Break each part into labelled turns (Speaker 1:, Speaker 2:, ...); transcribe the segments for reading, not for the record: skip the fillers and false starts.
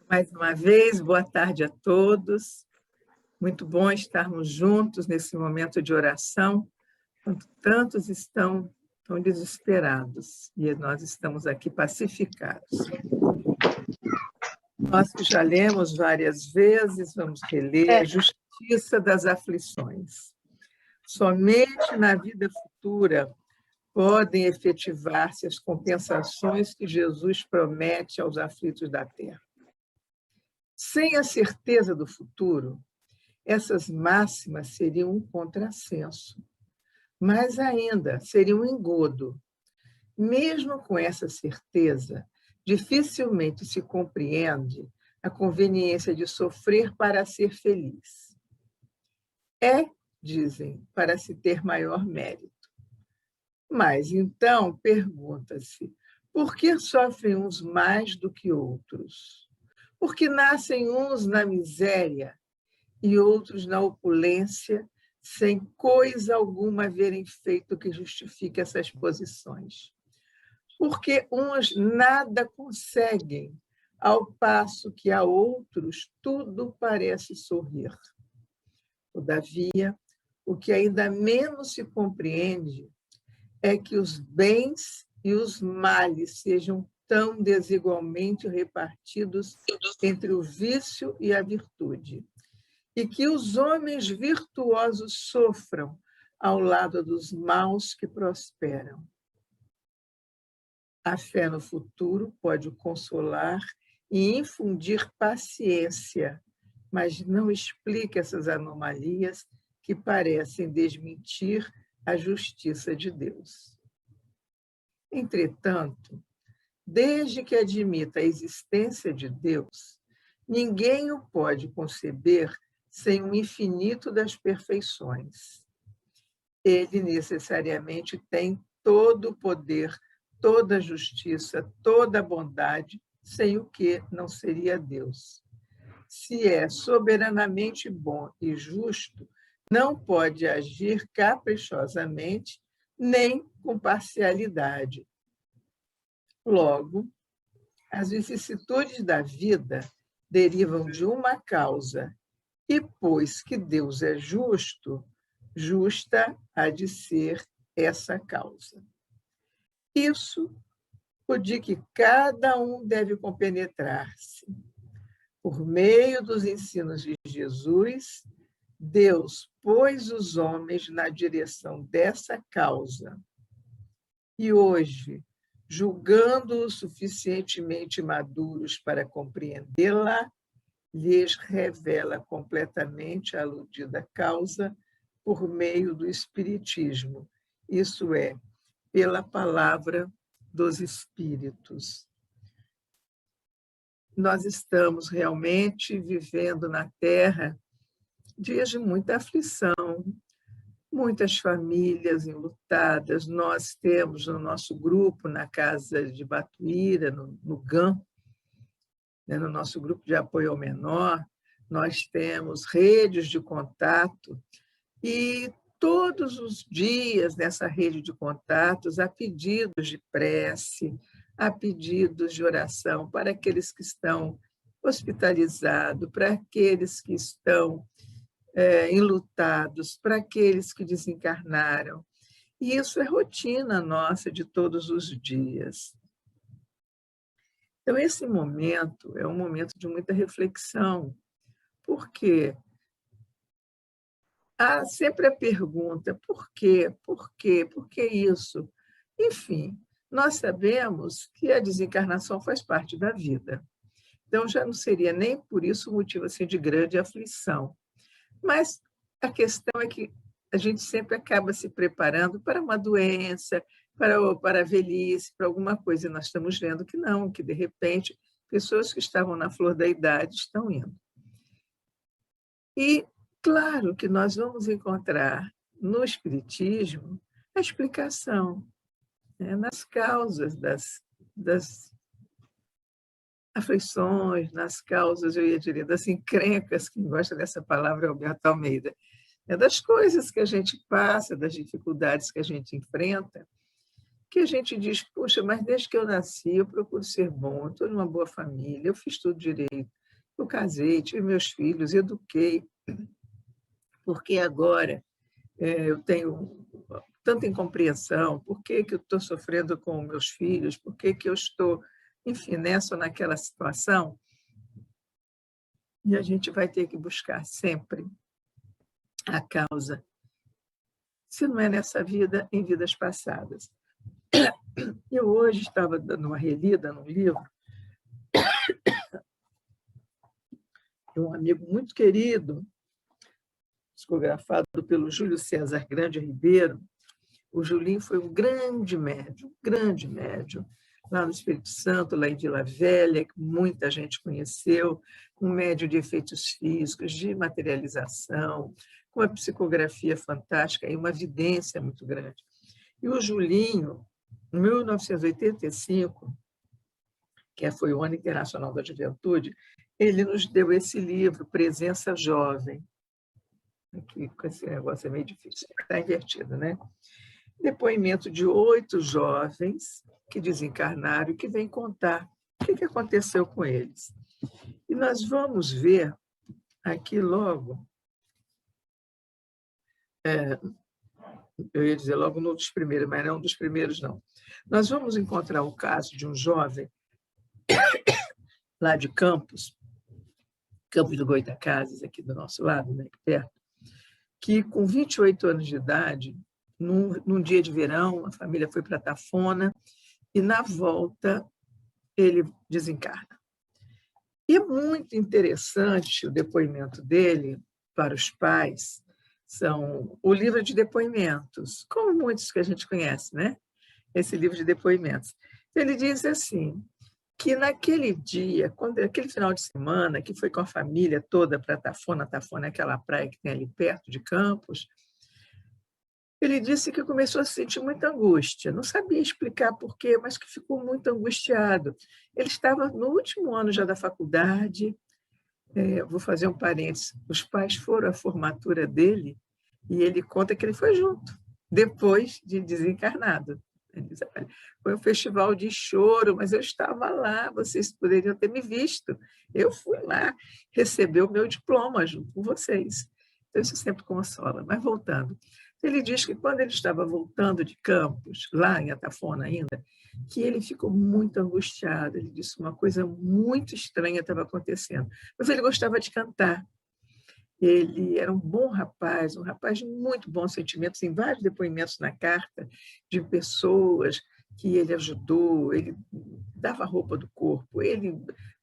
Speaker 1: Mais uma vez, boa tarde a todos. Muito bom estarmos juntos nesse momento de oração, quando tantos estão tão desesperados e nós estamos aqui pacificados. Nós que já lemos várias vezes, vamos reler a justiça das aflições. Somente na vida futura podem efetivar-se as compensações que Jesus promete aos aflitos da terra. Sem a certeza do futuro, essas máximas seriam um contrassenso, mas ainda seriam um engodo. Mesmo com essa certeza, dificilmente se compreende a conveniência de sofrer para ser feliz. Dizem, para se ter maior mérito. Mas então pergunta-se, por que sofrem uns mais do que outros? Por que nascem uns na miséria e outros na opulência, sem coisa alguma haverem feito que justifique essas posições? Porque uns nada conseguem, ao passo que a outros tudo parece sorrir. Todavia, o que ainda menos se compreende é que os bens e os males sejam tão desigualmente repartidos entre o vício e a virtude, e que os homens virtuosos sofram ao lado dos maus que prosperam. A fé no futuro pode consolar e infundir paciência, mas não explica essas anomalias que parecem desmentir a justiça de Deus. Entretanto, desde que admita a existência de Deus, ninguém o pode conceber sem o infinito das perfeições. Ele necessariamente tem todo o poder, toda a justiça, toda a bondade, sem o que não seria Deus. Se é soberanamente bom e justo, não pode agir caprichosamente nem com parcialidade. Logo, as vicissitudes da vida derivam de uma causa, e pois que Deus é justo, justa há de ser essa causa. Isso o de que cada um deve compenetrar-se. Por meio dos ensinos de Jesus, Deus pôs os homens na direção dessa causa. E hoje, julgando-os suficientemente maduros para compreendê-la, lhes revela completamente a aludida causa por meio do Espiritismo, isso é, pela palavra dos Espíritos. Nós estamos realmente vivendo na Terra dias de muita aflição, muitas famílias enlutadas. Nós temos no nosso grupo, na Casa de Batuíra, no GAM, no nosso grupo de apoio ao menor, nós temos redes de contato e todos os dias nessa rede de contatos há pedidos de prece, há pedidos de oração para aqueles que estão hospitalizados, para aqueles que estão enlutados, para aqueles que desencarnaram. E isso é rotina nossa de todos os dias. Então, esse momento é um momento de muita reflexão, porque há sempre a pergunta, por quê? Por quê? Por que isso? Enfim, nós sabemos que a desencarnação faz parte da vida. Então, já não seria nem por isso motivo assim, de grande aflição. Mas a questão é que a gente sempre acaba se preparando para uma doença, para a velhice, para alguma coisa. E nós estamos vendo que não, que, de repente, pessoas que estavam na flor da idade estão indo. E, claro, que nós vamos encontrar no Espiritismo a explicação, nas causas das aflições, nas causas, eu ia dizer, das encrencas, quem gosta dessa palavra é Alberto Almeida, das coisas que a gente passa, das dificuldades que a gente enfrenta, que a gente diz, puxa, mas desde que eu nasci, eu procuro ser bom, eu estou numa boa família, eu fiz tudo direito. Eu casei, tive meus filhos, eduquei, porque agora eu tenho tanta incompreensão, por que que eu estou sofrendo com meus filhos, por que que eu estou, enfim, nessa ou naquela situação, e a gente vai ter que buscar sempre a causa, se não é nessa vida, em vidas passadas. Eu hoje estava dando uma relida num livro de um amigo muito querido, psicografado pelo Júlio César Grande Ribeiro. O Julinho foi um grande médium, lá no Espírito Santo, lá em Vila Velha, que muita gente conheceu, um médium de efeitos físicos, de materialização, com uma psicografia fantástica e uma vidência muito grande. E o Julinho, em 1985, que foi o Ano Internacional da Juventude, ele nos deu esse livro, Presença Jovem. Aqui, com esse negócio é meio difícil, está invertido, né? Depoimento de 8 jovens que desencarnaram e que vêm contar o que aconteceu com eles. E nós vamos ver aqui logo, eu ia dizer logo no dos primeiros, mas não dos primeiros, não. Nós vamos encontrar o caso de um jovem lá de Campos do Goitacazes, aqui do nosso lado, né, aqui perto, que com 28 anos de idade, num dia de verão, a família foi para Tafona e, na volta, ele desencarna. E é muito interessante o depoimento dele para os pais. São o livro de depoimentos, como muitos que a gente conhece, né? Esse livro de depoimentos. Ele diz assim, que naquele dia, aquele final de semana, que foi com a família toda para Tafona, Tafona é aquela praia que tem ali perto de Campos, ele disse que começou a sentir muita angústia, não sabia explicar por quê, mas que ficou muito angustiado. Ele estava no último ano já da faculdade, vou fazer um parênteses, os pais foram à formatura dele e ele conta que ele foi junto, depois de desencarnado. Ele diz, olha, foi um festival de choro, mas eu estava lá, vocês poderiam ter me visto. Eu fui lá receber o meu diploma junto com vocês. Então, isso sempre consola. Mas voltando, ele diz que quando ele estava voltando de Campos, lá em Atafona ainda, que ele ficou muito angustiado. Ele disse que uma coisa muito estranha estava acontecendo. Mas ele gostava de cantar. Ele era um bom rapaz, um rapaz de muito bons sentimentos, em vários depoimentos na carta de pessoas que ele ajudou, ele dava roupa do corpo, ele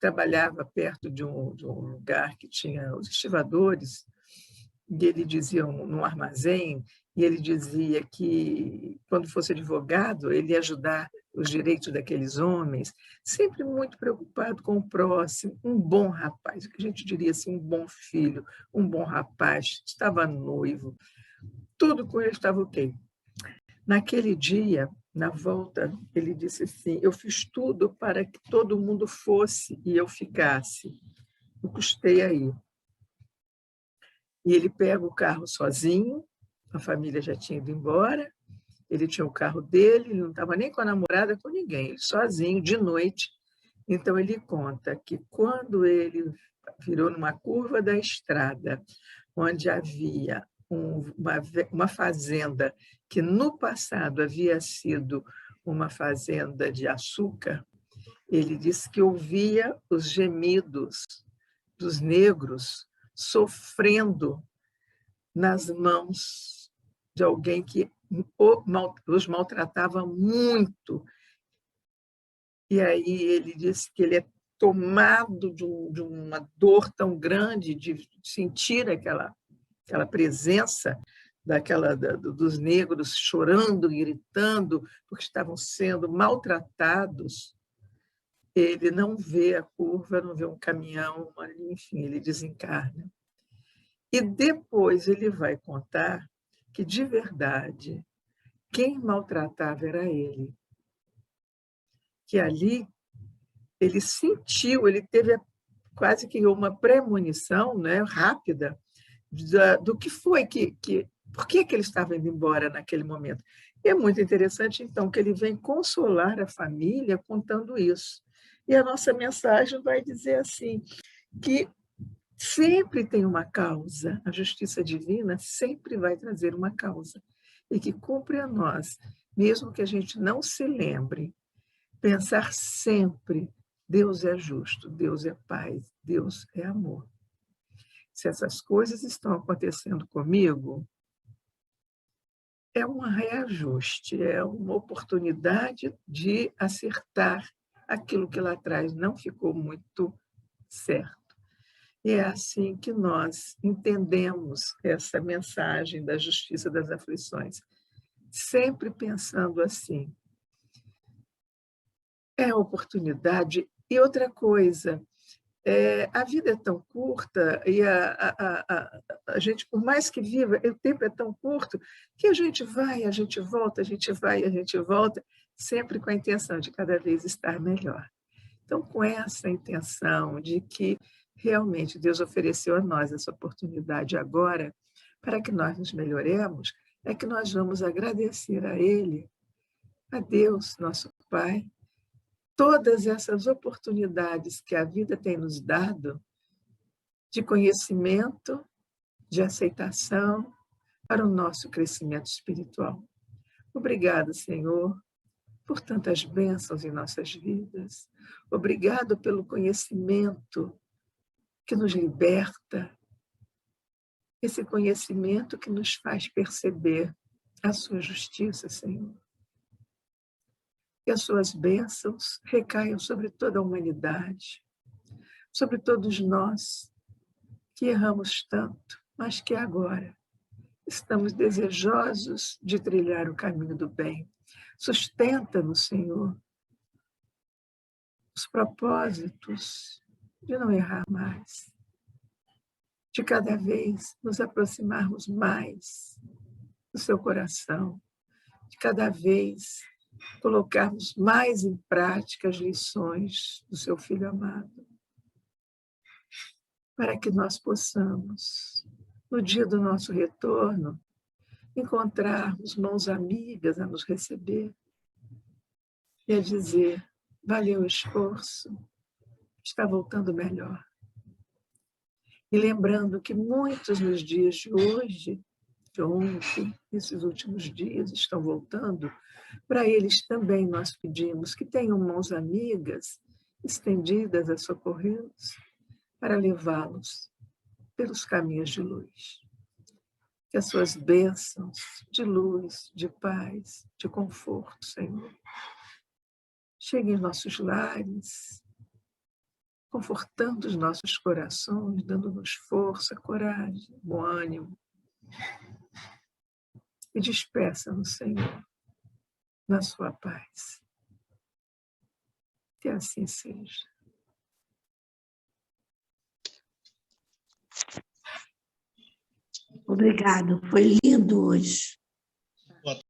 Speaker 1: trabalhava perto de um lugar que tinha os estivadores, e ele dizia, num armazém, e ele dizia que, quando fosse advogado, ele ia ajudar os direitos daqueles homens, sempre muito preocupado com o próximo, um bom rapaz, o que a gente diria assim, um bom filho, um bom rapaz, estava noivo, tudo com ele estava ok. Naquele dia, na volta, ele disse assim, eu fiz tudo para que todo mundo fosse e eu ficasse. Eu custei aí. E ele pega o carro sozinho, a família já tinha ido embora, ele tinha o carro dele, ele não estava nem com a namorada, com ninguém, ele sozinho, de noite. Então, ele conta que quando ele virou numa curva da estrada, onde havia uma fazenda que no passado havia sido uma fazenda de açúcar, ele disse que ouvia os gemidos dos negros sofrendo nas mãos de alguém que os maltratava muito. E aí ele disse que ele é tomado de uma dor tão grande de sentir aquela presença dos negros chorando, gritando, porque estavam sendo maltratados. Ele não vê a curva, não vê um caminhão, enfim, ele desencarna. E depois ele vai contar que, de verdade, quem maltratava era ele. Que ali ele sentiu, ele teve quase que uma premonição, né, rápida do que foi, por que ele estava indo embora naquele momento. E é muito interessante, então, que ele vem consolar a família contando isso. E a nossa mensagem vai dizer assim, que sempre tem uma causa, a justiça divina sempre vai trazer uma causa, e que cumpre a nós, mesmo que a gente não se lembre, pensar sempre: Deus é justo, Deus é paz, Deus é amor. Se essas coisas estão acontecendo comigo, é um reajuste, é uma oportunidade de acertar aquilo que lá atrás não ficou muito certo. E é assim que nós entendemos essa mensagem da justiça das aflições, sempre pensando assim: é a oportunidade. E outra coisa, a vida é tão curta e a gente, por mais que viva, o tempo é tão curto que a gente vai, a gente volta, a gente vai, a gente volta, sempre com a intenção de cada vez estar melhor. Então, com essa intenção de que realmente Deus ofereceu a nós essa oportunidade agora, para que nós nos melhoremos, é que nós vamos agradecer a Ele, a Deus, nosso Pai, todas essas oportunidades que a vida tem nos dado de conhecimento, de aceitação para o nosso crescimento espiritual. Obrigada, Senhor, por tantas bênçãos em nossas vidas. Obrigado pelo conhecimento que nos liberta, esse conhecimento que nos faz perceber a sua justiça, Senhor. Que as suas bênçãos recaiam sobre toda a humanidade, sobre todos nós que erramos tanto, mas que agora estamos desejosos de trilhar o caminho do bem. Sustenta-nos, Senhor, os propósitos de não errar mais, de cada vez nos aproximarmos mais do seu coração, de cada vez colocarmos mais em prática as lições do seu Filho amado, para que nós possamos, no dia do nosso retorno, encontrarmos mãos amigas a nos receber e a dizer: valeu o esforço, está voltando melhor. E lembrando que muitos nos dias de hoje, de ontem, esses últimos dias, estão voltando, para eles também nós pedimos que tenham mãos amigas estendidas a socorrê-los, para levá-los pelos caminhos de luz. Que as suas bênçãos de luz, de paz, de conforto, Senhor, cheguem em nossos lares, confortando os nossos corações, dando-nos força, coragem, bom ânimo. E despeça-nos, Senhor, na sua paz. Que assim seja.
Speaker 2: Obrigado, foi lindo hoje.